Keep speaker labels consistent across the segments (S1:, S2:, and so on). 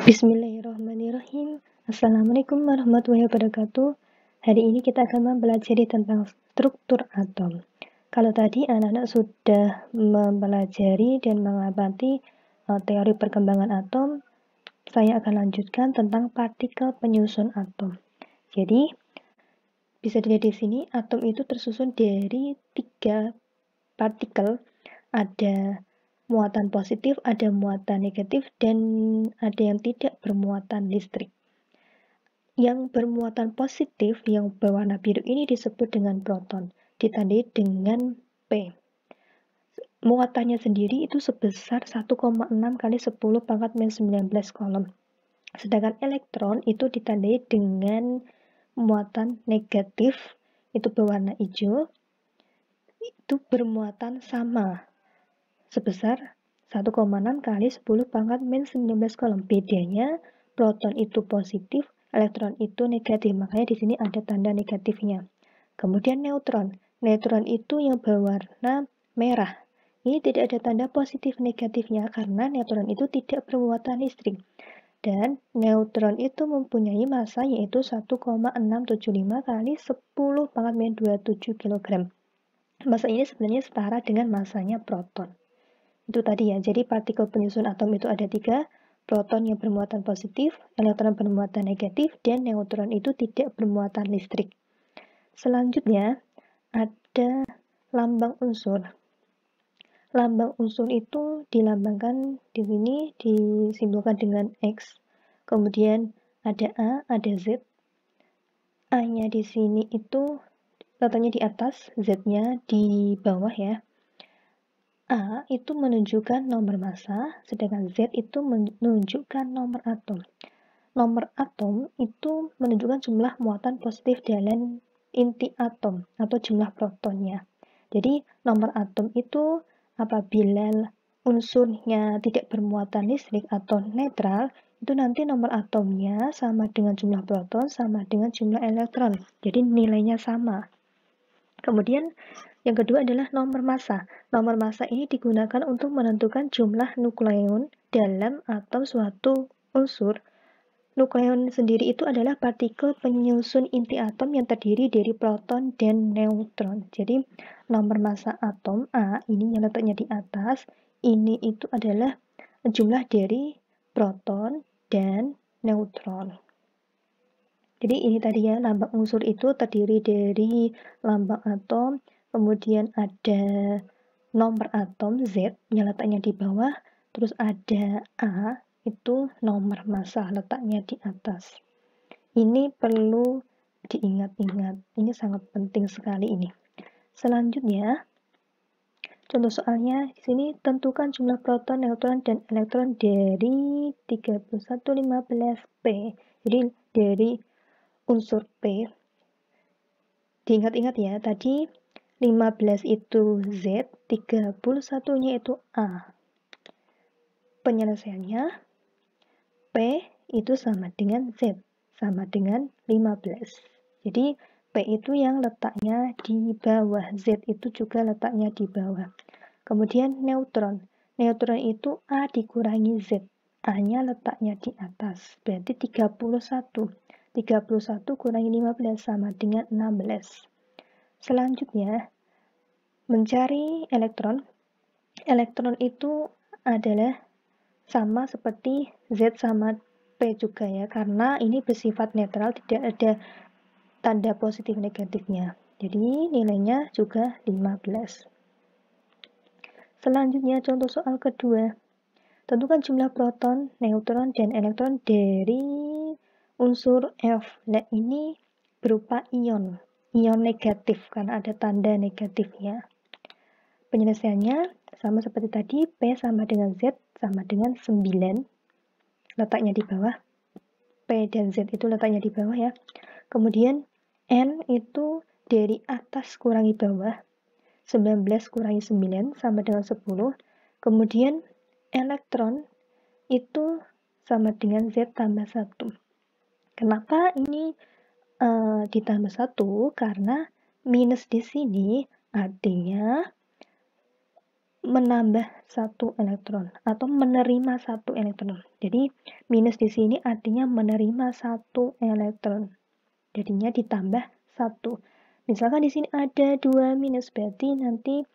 S1: Bismillahirrahmanirrahim. Assalamualaikum warahmatullahi wabarakatuh. Hari ini kita akan mempelajari tentang struktur atom. Kalau tadi anak-anak sudah mempelajari dan mengamati teori perkembangan atom, saya akan lanjutkan tentang partikel penyusun atom. Jadi, bisa dilihat di sini, atom itu tersusun dari 3 partikel. Ada muatan positif, ada muatan negatif, dan ada yang tidak bermuatan listrik. Yang bermuatan positif yang berwarna biru ini disebut dengan proton, ditandai dengan P. Muatannya sendiri itu sebesar 1,6 kali 10 pangkat min 19 kolom. Sedangkan elektron itu ditandai dengan muatan negatif, itu berwarna hijau, itu bermuatan sama, sebesar 1,6 kali 10 pangkat min 19 kolom. Bedanya, proton itu positif, elektron itu negatif, makanya di sini ada tanda negatifnya. Kemudian neutron. Neutron itu yang berwarna merah. Ini tidak ada tanda positif negatifnya karena neutron itu tidak bermuatan listrik. Dan neutron itu mempunyai massa yaitu 1,675 kali 10 pangkat min 27 kg. Massa ini sebenarnya setara dengan massanya proton. Itu tadi ya, jadi partikel penyusun atom itu ada 3, proton yang bermuatan positif, elektron bermuatan negatif, dan neutron itu tidak bermuatan listrik. Selanjutnya, ada lambang unsur. Lambang unsur itu dilambangkan di sini, disimbolkan dengan X. Kemudian ada A, ada Z. A-nya di sini itu letaknya di atas, Z-nya di bawah ya. A itu menunjukkan nomor massa, sedangkan Z itu menunjukkan nomor atom. Nomor atom itu menunjukkan jumlah muatan positif dalam inti atom atau jumlah protonnya. Jadi nomor atom itu apabila unsurnya tidak bermuatan listrik atau netral, itu nanti nomor atomnya sama dengan jumlah proton sama dengan jumlah elektron. Jadi nilainya sama. Kemudian yang kedua adalah nomor massa. Nomor massa ini digunakan untuk menentukan jumlah nukleon dalam atom suatu unsur. Nukleon sendiri itu adalah partikel penyusun inti atom yang terdiri dari proton dan neutron. Jadi nomor massa atom A ini yang letaknya di atas, ini itu adalah jumlah dari proton dan neutron. Jadi ini tadi ya, lambang unsur itu terdiri dari lambang atom, kemudian ada nomor atom Z yang letaknya di bawah, terus ada A, itu nomor massa letaknya di atas. Ini perlu diingat-ingat, ini sangat penting sekali ini. Selanjutnya, contoh soalnya di sini tentukan jumlah proton, neutron, dan elektron dari 3115P. Jadi dari unsur P, diingat-ingat ya, tadi 15 itu Z, 31-nya itu A. Penyelesaiannya, P itu sama dengan Z, sama dengan 15. Jadi, P itu yang letaknya di bawah, Z itu juga letaknya di bawah. Kemudian neutron. Neutron itu A dikurangi Z. A-nya letaknya di atas, berarti 31. 31 kurangi 15 sama dengan 16. Selanjutnya, mencari elektron. Elektron itu adalah sama seperti Z sama P juga ya, karena ini bersifat netral, tidak ada tanda positif negatifnya. Jadi nilainya juga 15. Selanjutnya contoh soal kedua. Tentukan jumlah proton, neutron, dan elektron dari unsur F. Nah, ini berupa ion negatif karena ada tanda negatifnya. Penyelesaiannya sama seperti tadi, P sama dengan Z sama dengan 9. Letaknya di bawah. P dan Z itu letaknya di bawah ya. Kemudian N itu dari atas kurangi bawah. 19 kurangi 9 sama dengan 10. Kemudian elektron itu sama dengan Z tambah 1. Kenapa ini ditambah 1? Karena minus di sini artinya menambah satu elektron atau menerima satu elektron. Jadi minus di sini artinya menerima satu elektron. Jadinya ditambah satu. Misalkan di sini ada 2 minus, berarti nanti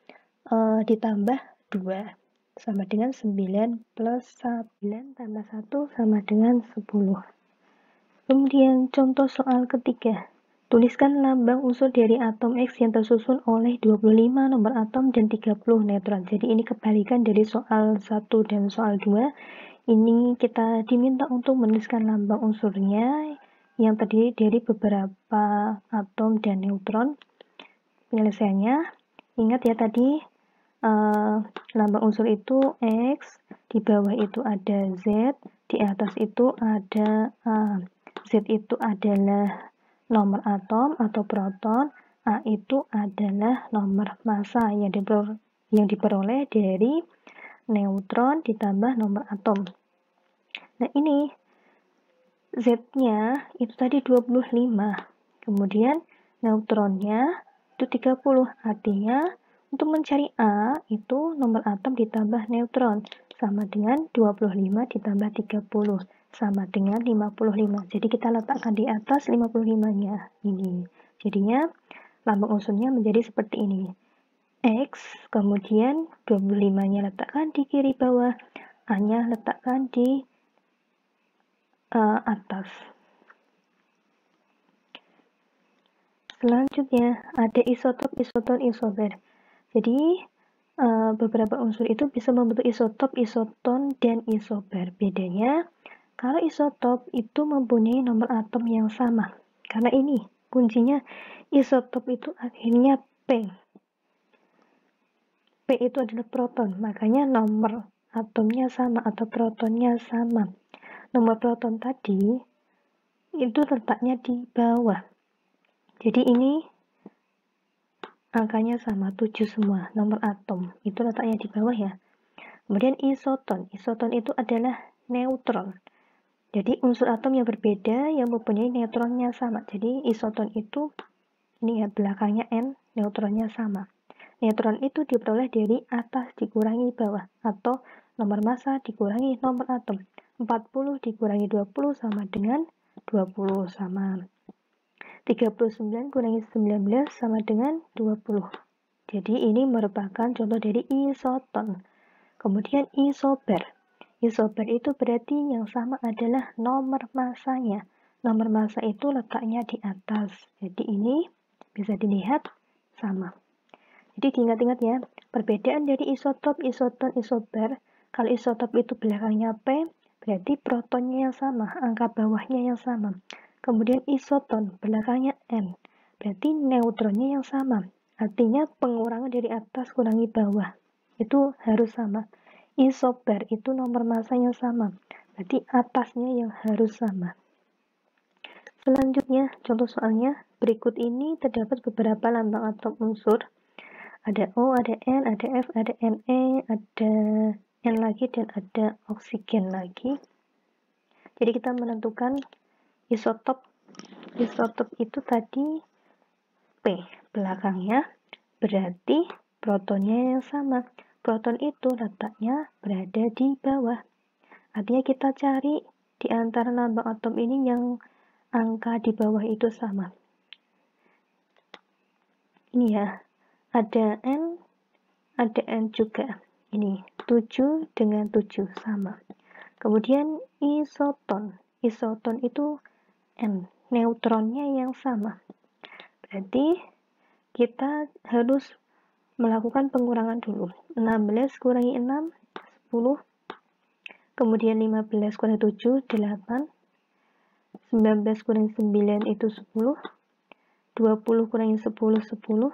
S1: ditambah 2 sama dengan 9 plus 9 tambah 1 sama dengan 10. Kemudian contoh soal ketiga. Tuliskan lambang unsur dari atom X yang tersusun oleh 25 nomor atom dan 30 neutron. Jadi ini kebalikan dari soal 1 dan soal 2. Ini kita diminta untuk menuliskan lambang unsurnya yang terdiri dari beberapa atom dan neutron. Penyelesaiannya, ingat ya tadi lambang unsur itu X, di bawah itu ada Z, di atas itu ada A. Z itu adalah nomor atom atau proton, A itu adalah nomor massa yang diperoleh dari neutron ditambah nomor atom. Nah ini Z-nya itu tadi 25, kemudian neutronnya itu 30, artinya untuk mencari A itu nomor atom ditambah neutron sama dengan 25 ditambah 30 sama dengan 55. Jadi kita letakkan di atas 55-nya ini. Jadinya lambang unsurnya menjadi seperti ini. X, kemudian 25-nya letakkan di kiri bawah, A-nya letakkan di atas. Selanjutnya ada isotop, isoton, isober. Jadi beberapa unsur itu bisa membentuk isotop, isoton, dan isober. Bedanya, kalau isotop itu mempunyai nomor atom yang sama. Karena ini kuncinya, isotop itu akhirnya P. P itu adalah proton, makanya nomor atomnya sama atau protonnya sama. Nomor proton tadi itu letaknya di bawah. Jadi ini angkanya sama, 7 semua. Nomor atom itu letaknya di bawah ya. Kemudian isoton. Isoton itu adalah neutron. Jadi unsur atom yang berbeda yang mempunyai neutronnya sama. Jadi isoton itu ini ya, belakangnya N, neutronnya sama. Neutron itu diperoleh dari atas dikurangi bawah atau nomor massa dikurangi nomor atom. 40 dikurangi 20 sama dengan 20 sama. 39 kurangi 19 sama dengan 20. Jadi ini merupakan contoh dari isoton. Kemudian isober. Isober itu berarti yang sama adalah nomor massanya. Nomor massa itu letaknya di atas. Jadi ini bisa dilihat sama. Jadi diingat-ingat ya, perbedaan dari isotop, isoton, isober. Kalau isotop itu belakangnya P, berarti protonnya yang sama, angka bawahnya yang sama. Kemudian isoton, belakangnya N, berarti neutronnya yang sama. Artinya pengurangan dari atas kurangi bawah. Itu harus sama. Isober itu nomor massa yang sama, berarti atasnya yang harus sama. Selanjutnya, contoh soalnya, berikut ini terdapat beberapa lambang atom unsur. Ada O, ada N, ada F, ada Ne, ada N lagi, dan ada oksigen lagi. Jadi kita menentukan isotop. Isotop itu tadi P, belakangnya berarti protonnya yang sama. Proton itu letaknya berada di bawah. Artinya kita cari di antara lambang atom ini yang angka di bawah itu sama. Ini ya, ada N juga. Ini 7 dengan 7 sama. Kemudian isoton. Isoton itu N, neutronnya yang sama. Berarti kita harus melakukan pengurangan dulu. 16 kurangi 6, 10. Kemudian 15 kurangi 7, 8. 19 kurangi 9 itu 10. 20 kurangi 10, 10.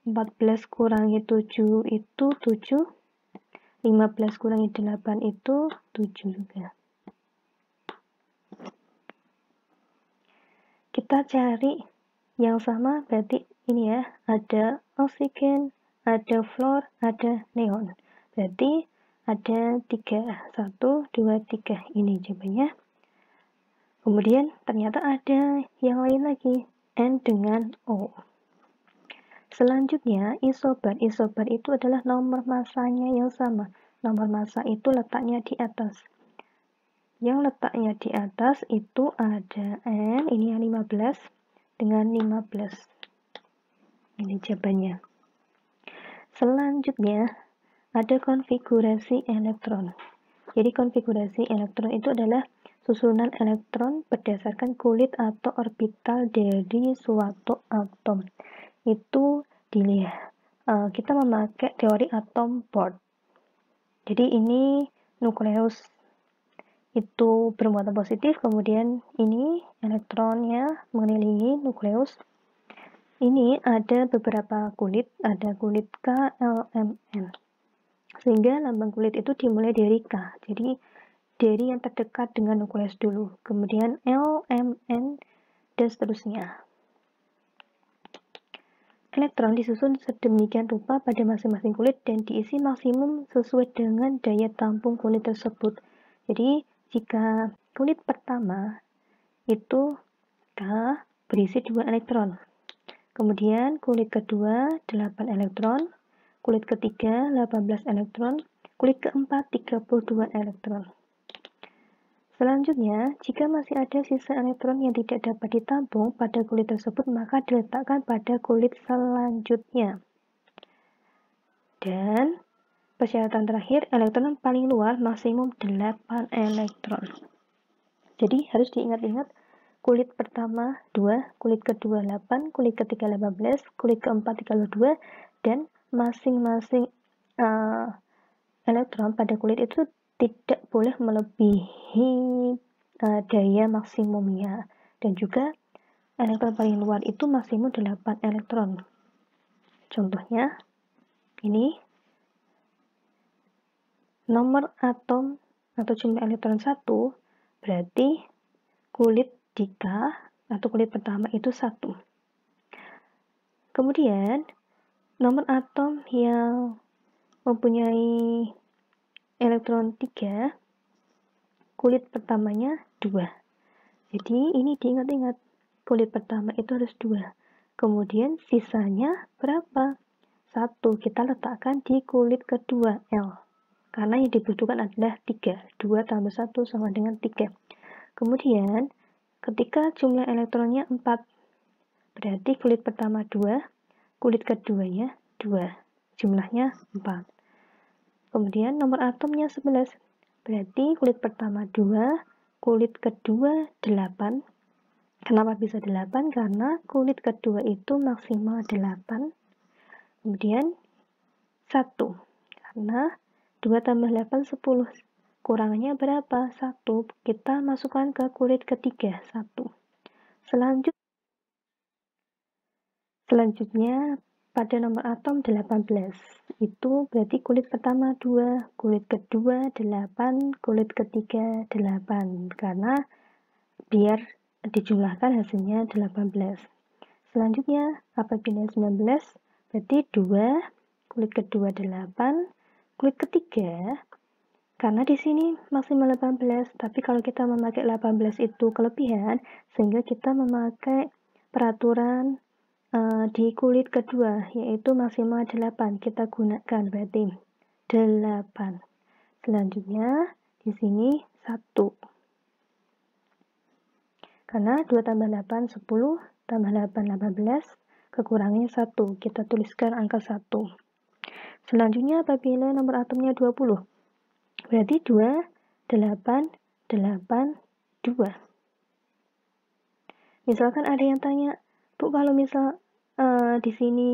S1: 14 kurangi 7 itu 7. 15 kurangi 8 itu 7 juga. Kita cari yang sama, berarti ini ya, ada oksigen, ada fluor, ada neon. Berarti ada 3, 1, 2, 3. Ini jawabannya. Kemudian ternyata ada yang lain lagi, N dengan O. Selanjutnya, isobar. Isobar itu adalah nomor masanya yang sama. Nomor massa itu letaknya di atas. Yang letaknya di atas itu ada N, ini yang 15, dengan 15. Ini jawabannya. Selanjutnya, ada konfigurasi elektron. Jadi konfigurasi elektron itu adalah susunan elektron berdasarkan kulit atau orbital dari suatu atom. Itu dilihat. Kita memakai teori atom Bohr. Jadi ini nukleus itu bermuatan positif, kemudian ini elektronnya mengelilingi nukleus. Ini ada beberapa kulit, ada kulit K, L, M, N. Sehingga lambang kulit itu dimulai dari K. Jadi dari yang terdekat dengan nukleus dulu, kemudian L, M, N, dan seterusnya. Elektron disusun sedemikian rupa pada masing-masing kulit dan diisi maksimum sesuai dengan daya tampung kulit tersebut. Jadi, jika kulit pertama itu K berisi 2 elektron. Kemudian kulit kedua 8 elektron, kulit ketiga 18 elektron, kulit keempat 32 elektron. Selanjutnya, jika masih ada sisa elektron yang tidak dapat ditampung pada kulit tersebut, maka diletakkan pada kulit selanjutnya. Dan persyaratan terakhir, elektron paling luar maksimum 8 elektron. Jadi harus diingat-ingat, kulit pertama 2, kulit kedua 8, kulit ketiga 18, kulit keempat 32, dan masing-masing elektron pada kulit itu tidak boleh melebihi daya maksimumnya, dan juga elektron paling luar itu maksimum 8 elektron. Contohnya ini nomor atom atau jumlah elektron 1, berarti kulit di K atau kulit pertama itu 1. Kemudian nomor atom yang mempunyai elektron 3, kulit pertamanya 2. Jadi ini diingat-ingat, kulit pertama itu harus 2. Kemudian sisanya berapa? 1. Kita letakkan di kulit kedua L. Karena yang dibutuhkan adalah 3. 2 tambah 1 sama dengan 3. Kemudian ketika jumlah elektronnya 4, berarti kulit pertama 2, kulit keduanya 2. Jumlahnya 4. Kemudian nomor atomnya 11. Berarti kulit pertama 2, kulit kedua 8. Kenapa bisa 8? Karena kulit kedua itu maksimal 8. Kemudian 1. Karena 2 tambah 8, 10. Kurangannya berapa? 1. Kita masukkan ke kulit ketiga, 1. Selanjutnya, pada nomor atom 18, itu berarti kulit pertama 2, kulit kedua 8, kulit ketiga 8, karena biar dijumlahkan hasilnya 18. Selanjutnya, apabila 19, berarti 2, kulit kedua 8, kulit ketiga, karena di sini maksimal 18, tapi kalau kita memakai 18 itu kelebihan, sehingga kita memakai peraturan di kulit kedua, yaitu maksimal 8, kita gunakan berarti 8. Selanjutnya di sini 1. Karena 2 tambah 8 10, tambah 8 18, kekurangannya 1. Kita tuliskan angka 1. Selanjutnya apabila nomor atomnya 20, berarti 2 8 8 2. Misalkan ada yang tanya, Bu, kalau misal di sini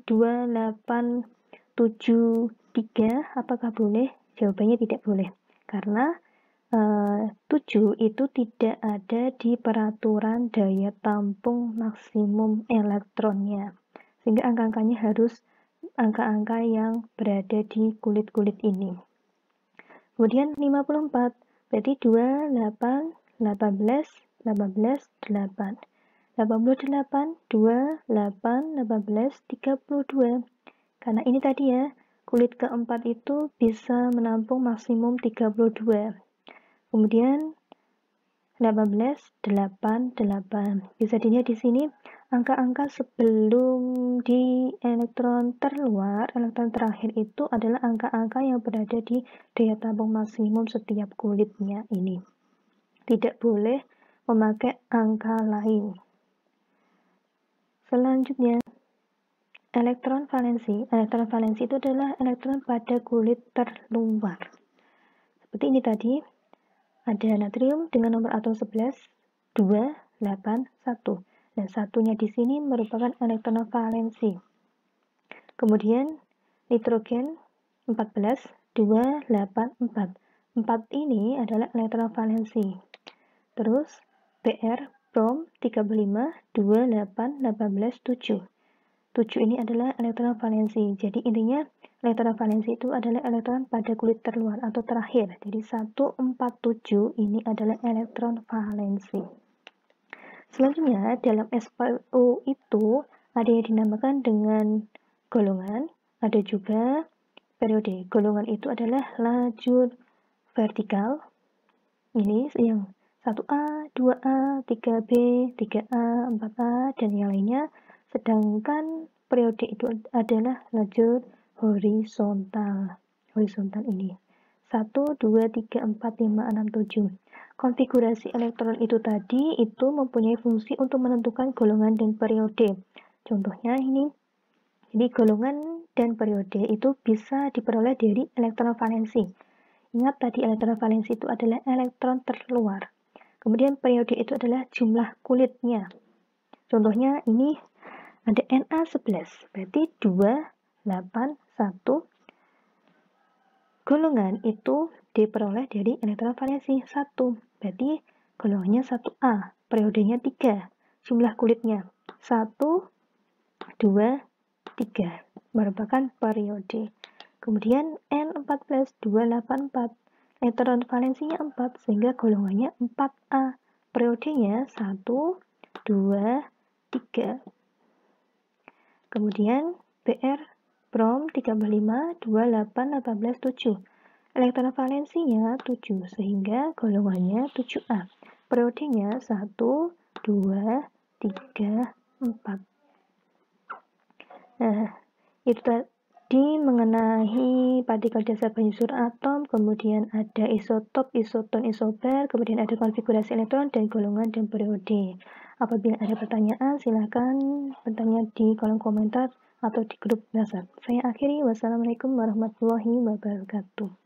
S1: 2 8 7 3, apakah boleh? Jawabannya tidak boleh, karena 7 itu tidak ada di peraturan daya tampung maksimum elektronnya, sehingga angka-angkanya harus angka-angka yang berada di kulit-kulit ini. Kemudian 54, berarti 2 8 18 18 8. 88, 2, 8, 18, 32. Karena ini tadi ya, kulit keempat itu bisa menampung maksimum 32. Kemudian 18, 8, 8. Bisa dilihat di sini Angka-angka sebelum di elektron terluar, elektron terakhir itu adalah angka-angka yang berada di daya tampung maksimum setiap kulitnya ini. Tidak boleh memakai angka lain. Selanjutnya, elektron valensi. Elektron valensi itu adalah elektron pada kulit terluar. Seperti ini tadi, ada natrium dengan nomor atom 11, 2, 8, 1. Dan satunya di sini merupakan elektron valensi. Kemudian nitrogen 14, 2, 8, 4. 4 ini adalah elektron valensi. Terus Br, brom 35, 2, 8, 18, 7. 7 ini adalah elektron valensi. Jadi intinya elektron valensi itu adalah elektron pada kulit terluar atau terakhir. Jadi 147 ini adalah elektron valensi. Selanjutnya, dalam SPO itu ada yang dinamakan dengan golongan, ada juga periode. Golongan itu adalah lajur vertikal. Ini yang 1A, 2A, 3B, 3A, 4A, dan yang lainnya. Sedangkan periode itu adalah lajur horizontal. Horizontal ini. 1, 2, 3, 4, 5, 6, 7. Konfigurasi elektron itu tadi itu mempunyai fungsi untuk menentukan golongan dan periode. Contohnya ini, jadi golongan dan periode itu bisa diperoleh dari elektron valensi. Ingat tadi elektron valensi itu adalah elektron terluar. Kemudian periode itu adalah jumlah kulitnya. Contohnya ini ada Na11, berarti 2, 8, 1. Golongan itu diperoleh dari elektron valensi 1, berarti golongannya 1A, periodenya 3, jumlah kulitnya 1, 2, 3, merupakan periode. Kemudian N14, 284, elektron valensinya 4, sehingga golongannya 4A, periodenya 1, 2, 3. Kemudian Br, brom 35, 28, 18, 7. Elektron valensinya 7, sehingga golongannya 7A. Periodenya 1, 2, 3, 4. Nah, itu tadi mengenai partikel dasar penyusun atom, kemudian ada isotop, isoton, isobar, kemudian ada konfigurasi elektron dan golongan dan periode. Apabila ada pertanyaan, silakan bertanya di kolom komentar atau di grup WhatsApp. Saya akhiri, wassalamualaikum warahmatullahi wabarakatuh.